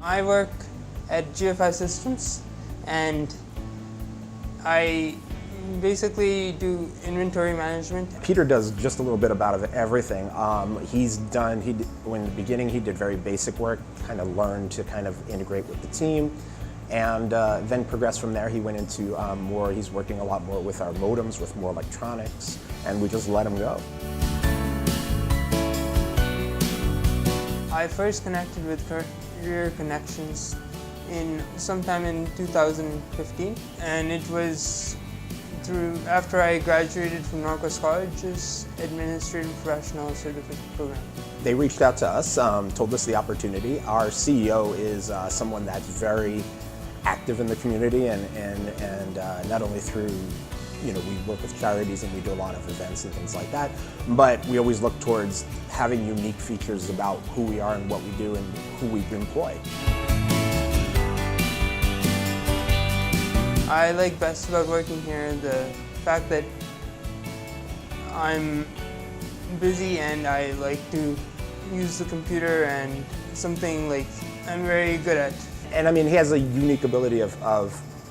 I work at GFI Systems, and I basically do inventory management. Peter does just a little bit about everything. In the beginning he did very basic work, kind of learned to kind of integrate with the team, and then progressed from there. He went into he's working a lot more with our modems, with more electronics, and we just let him go. I first connected with Career Connections sometime in 2015, and it was after I graduated from Northwest College's Administrative Professional Certificate Program. They reached out to us, told us the opportunity. Our CEO is someone that's very active in the community, and not only through, we work with charities and we do a lot of events and things like that, but we always look towards having unique features about who we are and what we do and who we employ. I like best about working here the fact that I'm busy and I like to use the computer, and something like I'm very good at. And I mean, he has a unique ability of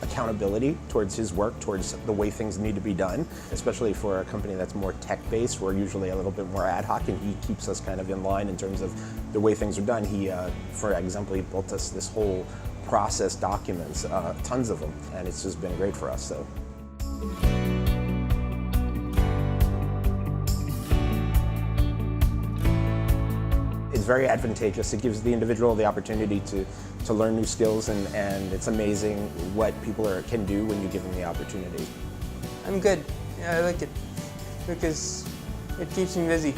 accountability towards his work, towards the way things need to be done, especially for a company that's more tech-based. We're usually a little bit more ad hoc, and he keeps us kind of in line in terms of the way things are done. He, for example, he built us this whole process documents, tons of them, and it's just been great for us. So. It's very advantageous. It gives the individual the opportunity to learn new skills, and it's amazing what people can do when you give them the opportunity. I'm good. Yeah, I like it because it keeps me busy.